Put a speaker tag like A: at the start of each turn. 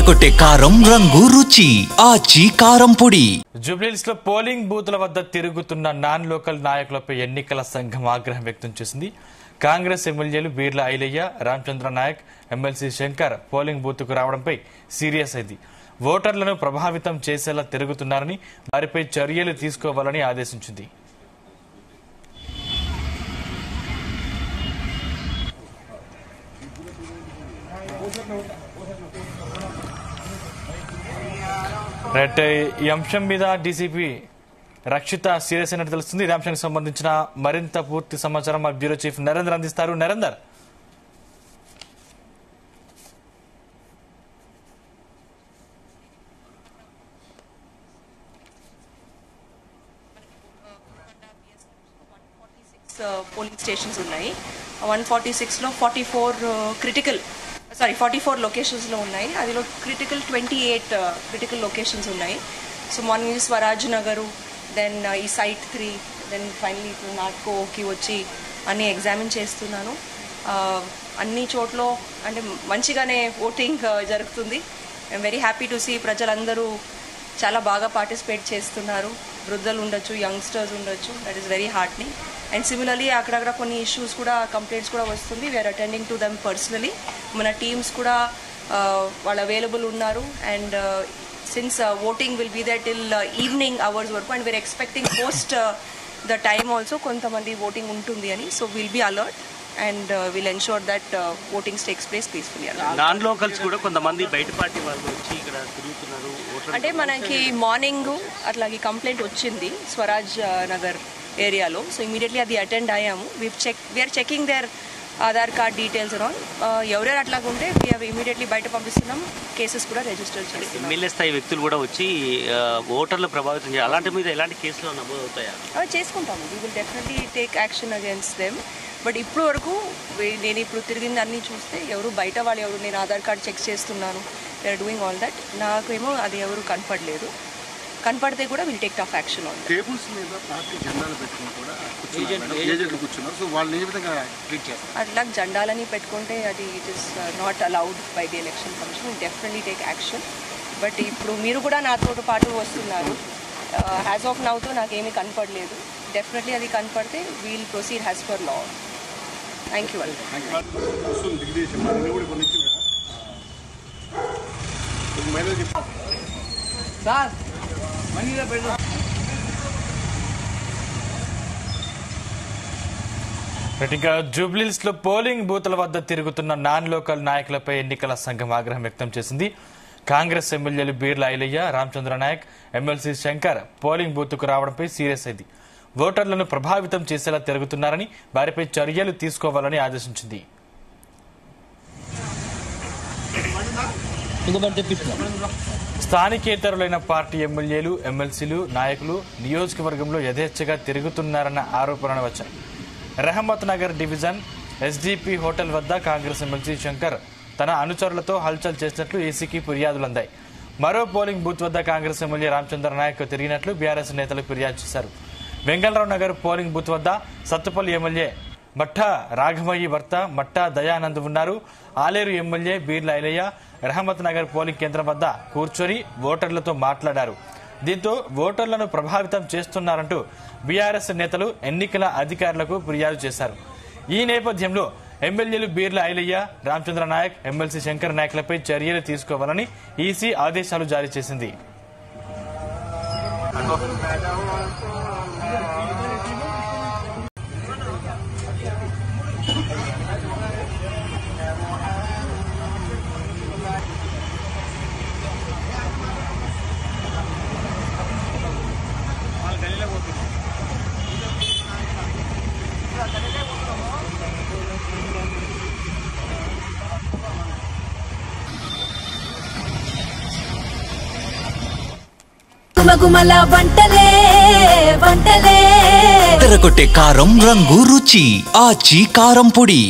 A: ఎర్రగొట్టే కారం రంగు రుచి ఆచి కారం పొడి.
B: జూబ్లీహిల్స్ లో పోలింగ్ బూత్ల వద్ద తిరుగుతున్న నాన్ లోకల్ నాయకులపై ఎన్నికల సంఘం ఆగ్రహం వ్యక్తం చేసింది. కాంగ్రెస్ ఎమ్మెల్యేలు Beerla Ailaiah, Ramachandra Naik, MLC Shankar polling booth కు రావడంపై సీరియస్ అయింది. ఓటర్లను ప్రభావితం చేసేలా తిరుగుతున్నారని, వారిపై చర్యలు తీసుకోవాలని ఆదేశించింది. ఈ అంశం మీద డీసీపీ రక్షిత సీరియస్ అయినట్టు తెలుస్తుంది. ఈ అంశానికి సంబంధించిన మరింత పూర్తి సమాచారం మా బ్యూరో చీఫ్ నరేందర్ అందిస్తారు. నరేందర్,
C: పోలింగ్ స్టేషన్స్ ఉన్నాయి. 146లో 44 లొకేషన్స్లో ఉన్నాయి. అదిలో క్రిటికల్ 28 క్రిటికల్ లొకేషన్స్ ఉన్నాయి. So morning Swaraj Nagar, then ఈ సైట్ 3, దెన్ ఫైనలీ ఇప్పుడు నాట్కోకి వచ్చి అన్నీ ఎగ్జామిన్ చేస్తున్నాను. అన్ని చోట్ల అంటే మంచిగానే ఓటింగ్ జరుగుతుంది. I'm very happy to see ప్రజలందరూ చాలా బాగా పార్టిసిపేట్ చేస్తున్నారు. వృద్ధులు ఉండొచ్చు, యంగ్స్టర్స్ ఉండొచ్చు. That is very heartening. And similarly అక్కడక్కడ కొన్ని ఇష్యూస్ కూడా, కంప్లైంట్స్ కూడా వస్తుంది. We're attending to them personally. మన టీమ్స్ కూడా వాళ్ళు అవైలబుల్ ఉన్నారు. And since voting will be that till evening hours వరకు, and we're expecting post the time also కొంతమంది ఓటింగ్ ఉంటుంది అని. So will be alert and will ensure that votings takes place peacefully.
D: Non locals కూడా కొంతమంది బయట party వాళ్ళు వచ్చి ఇక్కడ తిరుగుతున్నారు.
C: అంటే మనకి మార్నింగ్ అట్లాగే కంప్లైంట్ వచ్చింది స్వరాజ్ నగర్ ఏరియాలో. సో ఇమీడియట్లీ అది అటెండ్ అయ్యాము. We are checking there Aadhaar card details and all. ఎవరెవరు అట్లాగుంటే వీఆర్ ఇమీడియట్లీ బయట పంపిస్తున్నాం. కేసెస్ కూడా రిజిస్టర్ చేస్తున్నాం.
D: ఎమ్మెల్యే స్థాయి వ్యక్తులు కూడా వచ్చి ఓటర్లు ప్రభావితం చేయాలి. అలాంటి మీద ఎలాంటి కేసులు నమోదు అవుతాయా?
C: చేసుకుంటాము. We will definitely take action against them. But ఇప్పుడు వరకు నేను ఇప్పుడు తిరిగింది అన్నీ చూస్తే ఎవరు బయట వాళ్ళు ఎవరు, నేను ఆధార్ కార్డ్ చెక్ చేస్తున్నాను, they are doing all that. నాకేమో అది ఎవరు కనపడలేదు. కనపడితే కూడా will take tough action on that.
E: Tables మీద పార్టీ జెండాలు పెట్టుకుని కూడా ఏజెంట్లు కూర్చున్నారు. సో వాళ్ళు ఏ విధంగా ట్రీట్ చేస్తారు?
C: అట్లా జెండాలని పెట్టుకుంటే అది it is not allowed by the election commission. Will definitely take action. But ఇప్పుడు మీరు కూడా నాతో పాటు వస్తున్నారు. యాజ్ ఆఫ్ నౌతో నాకేమీ కనపడలేదు. డెఫినెట్లీ అది కనపడితే we'll proceed as per law. Thank you.
B: ఇక జూబ్లీహిల్స్ లో పోలింగ్ బూత్ల వద్ద తిరుగుతున్న నాన్ లోకల్ నాయకులపై ఎన్నికల సంఘం ఆగ్రహం వ్యక్తం చేసింది. కాంగ్రెస్ ఎమ్మెల్యేలు Beerla Ailaiah, Ramachandra Naik, MLC Shankar polling booth కు రావడంపై సీరియస్ అయింది. ఓటర్లను ప్రభావితం చేసేలా తిరుగుతున్నారని, వారిపై చర్యలు తీసుకోవాలని ఆదేశించింది. స్థానికేతరులైన పార్టీ ఎమ్మెల్యేలు, ఎమ్మెల్సీలు, నాయకులు నియోజకవర్గంలో యథేచ్ఛగా తిరుగుతున్నారన్న ఆరోపణలు వచ్చాయి. Rahmat Nagar division SDP hotel వద్ద కాంగ్రెస్ ఎమ్మెల్సీ శంకర్ తన అనుచరులతో హల్చల్ చేసినట్లు ఏసీకి ఫిర్యాదులు అందాయి. మరో పోలింగ్ బూత్ వద్ద కాంగ్రెస్ ఎమ్మెల్యే రామచంద్ర నాయక్ తిరిగినట్లు బీఆర్ఎస్ నేతలు ఫిర్యాదు చేశారు. వెంగళరావు నగర్ పోలింగ్ బూత్ వద్ద సత్తుపల్లి ఎమ్మెల్యే మట్టా రాఘమయ్యి భర్త మట్టా దయానంద్ ఉన్నారు. ఆలేరు ఎమ్మెల్యే బీర్ల ఐలయ్య రహమత్ నగర్ పోలింగ్ కేంద్రం వద్ద కూర్చొని ఓటర్లతో మాట్లాడారు. దీంతో ఓటర్లను ప్రభావితం చేస్తున్నారంటూ బీఆర్ఎస్ నేతలు ఎన్నికల అధికారులకు ఫిర్యాదు చేశారు. ఈ నేపథ్యంలో ఎమ్మెల్యేలు బీర్ల ఐలయ్య, రామచంద్ర నాయక్, ఎమ్మెల్సీ శంకర్ నాయకులపై చర్యలు తీసుకోవాలని ఈసీ ఆదేశాలు జారీ చేసింది.
F: గుమగుమల వంటలే వంటలే
A: ఎర్రగొట్టే కారం రంగు రుచి ఆచి కారం పొడి.